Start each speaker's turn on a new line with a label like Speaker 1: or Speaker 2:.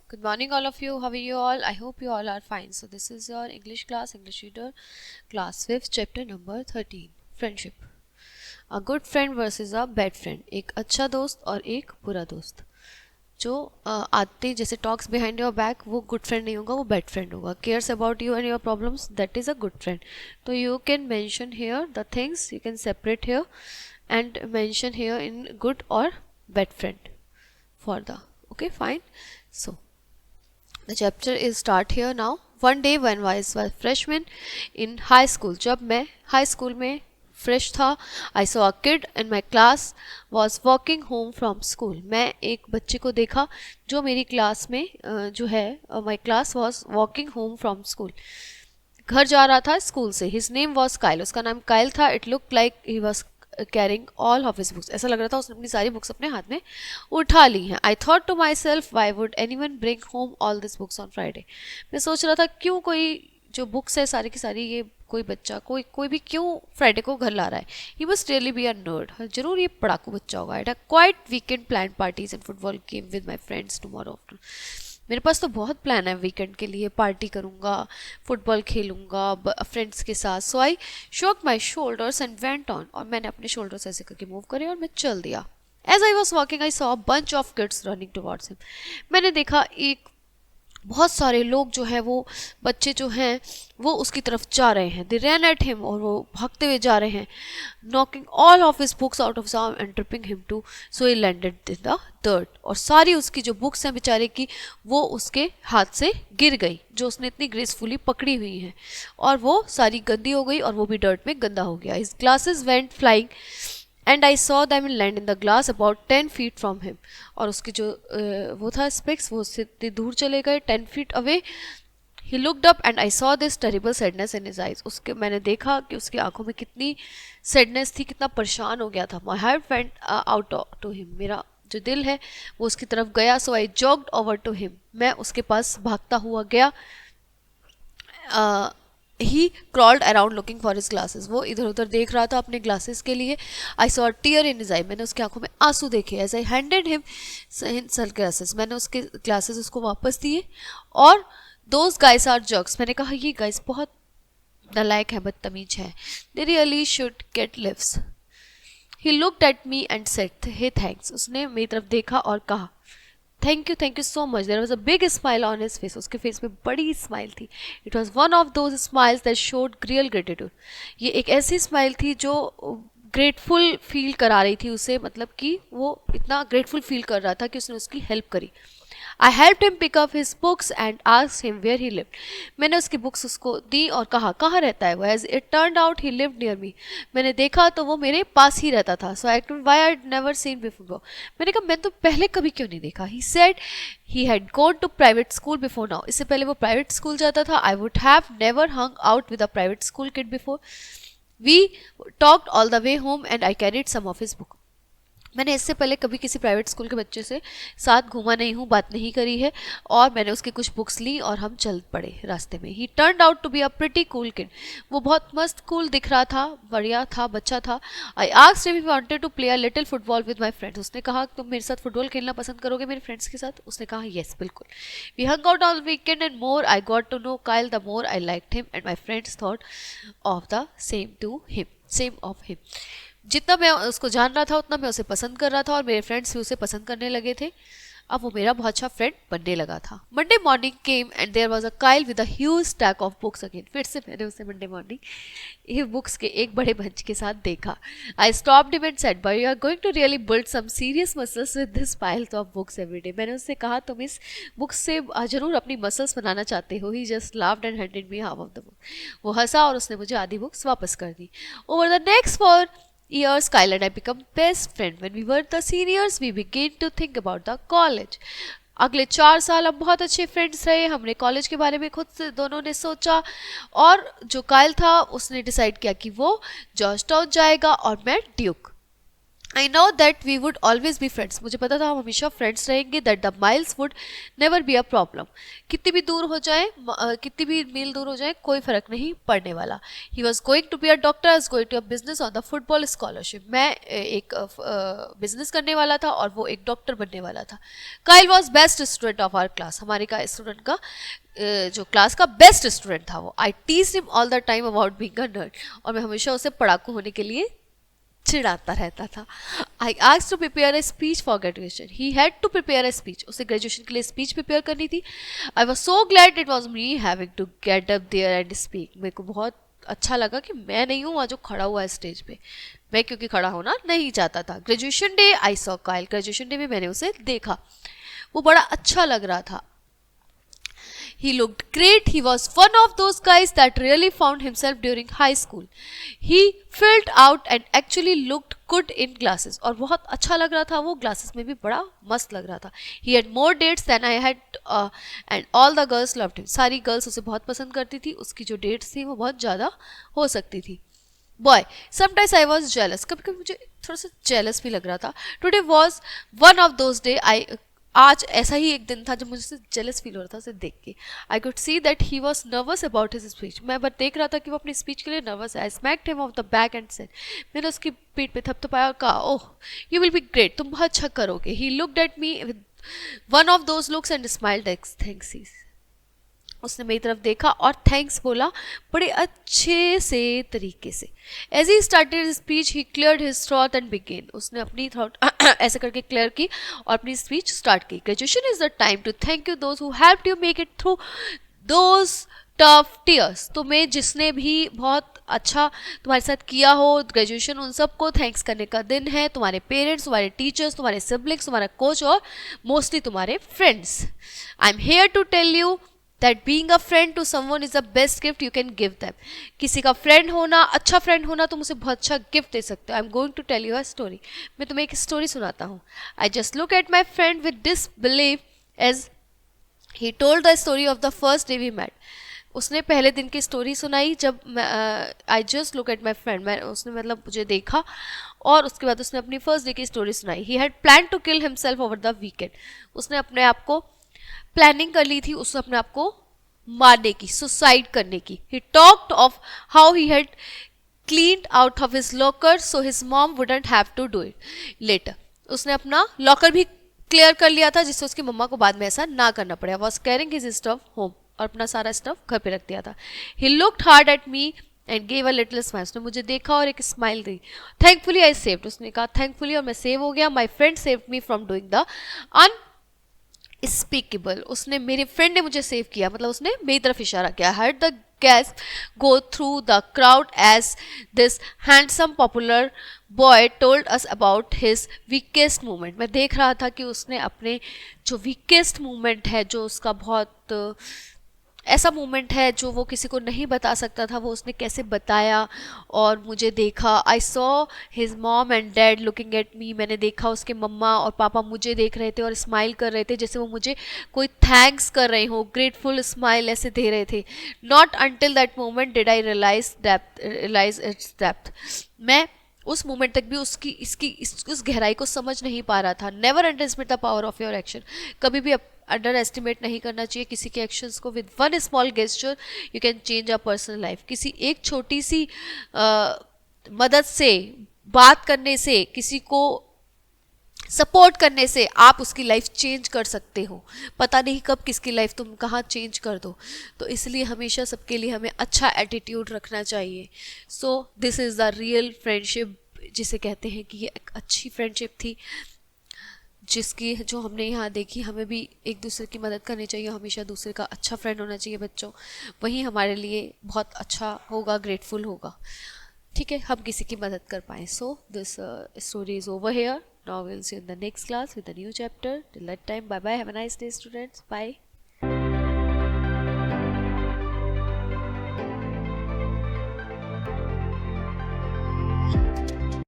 Speaker 1: Good morning, all of you. How are you all? I hope you all are fine. So, this is your English class, English reader, class 5th, chapter number 13 Friendship. A good friend versus a bad friend. एक अच्छा दोस्त और एक बुरा दोस्त. जो आते जैसे टॉक्स बिहाइंड योर बैक, वो गुड फ्रेंड नहीं होगा, वो बैड फ्रेंड होगा. Cares about you and your problems, that is a good friend. तो you can mention here the things, you can separate here and mention here in good or bad friend for the okay fine. So the chapter is start here now. One day when I was a freshman in high school, जब मैं high school में fresh था, I saw a kid in my class was walking home from school. मैं एक बच्चे को देखा जो मेरी क्लास में जो है my class was walking home from school. घर जा रहा था स्कूल से. His name was Kyle. उसका नाम काइल था. It looked like he was carrying all of his books. ऐसा लग रहा था उसने अपनी सारी बुक्स अपने हाथ में उठा ली हैं. I thought to myself, why would anyone bring home all this books on Friday. मैं सोच रहा था क्यों कोई जो बुक्स है सारी की सारी, ये कोई बच्चा कोई भी क्यों फ्राइडे को घर ला रहा है. He must really be a nerd. जरूर ये पढ़ाकू बच्चा होगा. It quite weekend plan parties and football game with my friends tomorrow afternoon. मेरे पास तो बहुत प्लान है वीकेंड के लिए. पार्टी करूँगा, फुटबॉल खेलूँगा फ्रेंड्स के साथ. सो आई शोक my shoulders and went on. और मैंने अपने शोल्डर्स ऐसे करके मूव करे और मैं चल दिया. As I was walking I saw a bunch of kids running towards him. मैंने देखा एक बहुत सारे लोग जो है, वो बच्चे जो हैं वो उसकी तरफ जा रहे हैं. दे रैन एट हिम, और वो भागते हुए जा रहे हैं. Knocking all of his books out of arm and tripping him too, so he landed in the dirt. और सारी उसकी जो बुक्स हैं बेचारे की, वो उसके हाथ से गिर गई, जो उसने इतनी ग्रेसफुली पकड़ी हुई हैं, और वो सारी गंदी हो गई और वो भी डर्ट में गंदा हो गया. His glasses went flying and I saw them land in the glass about 10 feet from him. और उसकी जो वो था स्पेक्स, वो उससे इतनी दूर चले गए, 10 feet away. He looked up and I saw this terrible sadness in his eyes. उसके मैंने देखा कि उसकी आंखों में कितनी सैडनेस थी, कितना परेशान हो गया था. My heart went out to him. मेरा जो दिल है वो उसकी तरफ गया. So I jogged over to him. मैं उसके पास भागता हुआ गया. He crawled around looking for his glasses. वो इधर उधर देख रहा था अपने ग्लासेस के लिए. I saw tear in his eye. मैंने उसकी आंखों में आंसू देखे. As I handed him sun glasses. मैंने उसके ग्लासेस उसको वापस दिए. और दोज गाइस आर जर्क्स. मैंने कहा ये गाइस बहुत नालायक है, बदतमीज है. They really should get lives. He looked at me and said hey thanks. उसने मेरी तरफ देखा और कहा thank you so much. There was a big smile on his face. उसके फेस में बड़ी स्माइल थी. It was one of those smiles that showed real gratitude. ये एक ऐसी स्माइल थी जो ग्रेटफुल फील करा रही थी उसे, मतलब कि वो इतना ग्रेटफुल फील कर रहा था कि उसने उसकी हेल्प करी. I help him pick up his books and asked him where he lived. मैंने उसकी बुक्स उसको दी और कहा कहाँ रहता है वो. As it turned out he lived near me. मैंने देखा तो वो मेरे पास ही रहता था. So I told why I never seen before. मैंने कहा मैं तो पहले कभी क्यों नहीं देखा. He said he had gone to private school before now. इससे पहले वो प्राइवेट स्कूल जाता था. I would have never hung out with a private school kid before. We talked all the way home and I carried some of his book. मैंने इससे पहले कभी किसी प्राइवेट स्कूल के बच्चे से साथ घूमा नहीं हूँ, बात नहीं करी है. और मैंने उसकी कुछ बुक्स ली और हम चल पड़े रास्ते में. He turned out to be a pretty cool kid. वो बहुत मस्त कूल दिख रहा था, बढ़िया था, बच्चा था. I asked if he wanted to play a little football with my friends. उसने कहा तुम मेरे साथ फुटबॉल खेलना पसंद करोगे मेरे फ्रेंड्स के साथ. उसने कहा येस बिल्कुल. We hung out all weekend and more I got to know Kyle the more I liked him and my friends thought of the same of him. जितना मैं उसको जान रहा था उतना मैं उसे पसंद कर रहा था और मेरे फ्रेंड्स भी उसे पसंद करने लगे थे. अब वो मेरा बहुत अच्छा फ्रेंड बनने लगा था. Monday morning came and there was a Kyle with a huge stack of books again. फिर से मैंने उसे मंडे मॉर्निंग ये बुक्स के एक बड़े बंच के साथ देखा. I stopped him and said but you are going to really build some serious muscles with this piles of books every day. मैंने उससे कहा तुम इस बुक्स से जरूर अपनी मसल्स बनाना चाहते हो. He just laughed and handed me half of the book. वो हंसा और उसने मुझे आधी बुक्स वापस कर दी. Over the next 4 years, Kyle and I become best friend. When we were the seniors, we began to think about the college. अगले 4 साल हम बहुत अच्छे फ्रेंड्स रहे. हमने कॉलेज के बारे में खुद से दोनों ने सोचा. और जो काइल था उसने डिसाइड किया कि वो जॉर्जटाउन जाएगा और मैं Duke. I know that we would always be friends, मुझे पता था हम हमेशा फ्रेंड्स रहेंगे, that the miles would never be a problem, कितनी भी दूर हो जाए, कितनी भी मील दूर हो जाए, कोई फर्क नहीं पड़ने वाला. He was going to be a doctor, I going to a business on the football scholarship, मैं एक बिजनेस करने वाला था और वो एक डॉक्टर बनने वाला था. Kyle was best student of our class, हमारे का स्टूडेंट का जो क्लास का बेस्ट स्टूडेंट था वो. I Ts him all the time about being a nerd, और मैं हमेशा उसे पढ़ाकू होने के लिए चिढ़ाता रहता था. I asked to prepare a speech for graduation, he had to prepare a speech, उसे ग्रेजुएशन के लिए स्पीच प्रिपेयर करनी थी. I was so glad it was me having to get up there and speak, मेरे को बहुत अच्छा लगा कि मैं नहीं हूँ वहाँ जो खड़ा हुआ है स्टेज पे, मैं क्योंकि खड़ा होना नहीं चाहता था. Graduation day I saw Kyle, graduation day में मैंने उसे देखा, वो बड़ा अच्छा लग रहा था. He looked great. He was one of those guys that really found himself during high school. He filled out and actually looked good in glasses. और बहुत अच्छा लग रहा था वो, glasses में भी बड़ा मस्त लग रहा था. He had more dates than I had and all the girls loved him. सारी girls उसे बहुत पसंद करती थी, उसकी जो dates थी वो बहुत ज़्यादा हो सकती थी. Boy, sometimes I was jealous. कभी कभी मुझे थोड़ा सा jealous भी लग रहा था. Today was one of those day आज ऐसा ही एक दिन था जब मुझे जेलस फील हो रहा था उसे देख के. I could see that he was nervous about his speech, मैं बट देख रहा था कि वो अपनी स्पीच के लिए नर्वस है. I smacked him of the back and said, मैंने उसकी पीठ पे थपथपाया और कहा, oh you will be great, तुम बहुत अच्छा करोगे. He looked at me with one of those looks and smiled thanks. उसने मेरी तरफ देखा और थैंक्स बोला बड़े अच्छे से तरीके से. As he started speech he cleared his throat and began, उसने अपनी थ्रॉट ऐसे करके क्लियर की और अपनी स्पीच स्टार्ट की. Graduation is the time to thank you those who helped you make it through those tough years, तुम्हें जिसने भी बहुत अच्छा तुम्हारे साथ किया हो ग्रेजुएशन, उन सबको थैंक्स करने का दिन है. तुम्हारे पेरेंट्स, तुम्हारे टीचर्स, तुम्हारे सिबलिंग्स, तुम्हारा कोच और मोस्टली तुम्हारे friends. I am here to tell you that being a friend to someone is the best gift you can give them. किसी का फ्रेंड होना, अच्छा फ्रेंड होना, तुम उसे बहुत अच्छा गिफ्ट दे सकते हो. I am going to tell you a story, मैं तुम्हें एक स्टोरी सुनाता हूँ. I just look at my friend with disbelief as he told the story of the first day we met. उसने पहले दिन की स्टोरी सुनाई जब I just look at my friend, मैं उसने मतलब मुझे देखा और उसके बाद उसने अपनी फर्स्ट डे की स्टोरी सुनाई. He had plan to kill himself over the weekend, उसने अपने आप को प्लानिंग कर ली थी, उसने अपने आप को मारने की, सुसाइड करने की. He talked of how he had cleaned out of his locker so his mom wouldn't have to do it later. उसने अपना लॉकर भी क्लियर कर लिया था जिससे उसकी मम्मा को बाद में ऐसा ना करना पड़े. Was carrying his stuff home, और अपना सारा स्टफ घर पे रख दिया था. He looked hard at me and gave a little smile, उसने मुझे देखा और एक स्माइल दी. थैंकफुली आई सेव्ड, उसने कहा थैंकफुली और मैं सेव हो गया. My friend saved me from doing the speakable, उसने मेरे फ्रेंड ने मुझे सेव किया, मतलब उसने मेरी तरफ इशारा किया. Heard the gasp go through the crowd as this handsome popular boy told us about his weakest moment. मैं देख रहा था कि उसने अपने जो वीकेस्ट मोमेंट है, जो उसका बहुत ऐसा मोमेंट है जो वो किसी को नहीं बता सकता था, वो उसने कैसे बताया. और मुझे देखा, I saw his mom and dad looking at me, मैंने देखा उसके मम्मा और पापा मुझे देख रहे थे और स्माइल कर रहे थे जैसे वो मुझे कोई थैंक्स कर रहे हो, ग्रेटफुल स्माइल ऐसे दे रहे थे. Not until that moment did I realise its depth, मैं उस मोमेंट तक भी उस गहराई को समझ नहीं पा रहा था. Never under estimate the power of your action, कभी भी अंडर एस्टिमेट नहीं करना चाहिए किसी के एक्शंस को. With one small gesture you can change a personal life, किसी एक छोटी सी मदद से, बात करने से, किसी को सपोर्ट करने से आप उसकी लाइफ चेंज कर सकते हो. पता नहीं कब किसकी लाइफ तुम कहाँ चेंज कर दो, तो इसलिए हमेशा सबके लिए हमें अच्छा एटीट्यूड रखना चाहिए. So this is the real friendship, जिसे कहते हैं कि ये एक अच्छी फ्रेंडशिप थी जिसकी जो हमने यहाँ देखी. हमें भी एक दूसरे की मदद करनी चाहिए, हमेशा दूसरे का अच्छा फ्रेंड होना चाहिए बच्चों, वही हमारे लिए बहुत अच्छा होगा, ग्रेटफुल होगा. ठीक है, हम किसी की मदद कर पाएँ. So this story is over here. Now we'll see you in the next class with a new chapter. Till that time, bye bye. Have a nice day, students. Bye.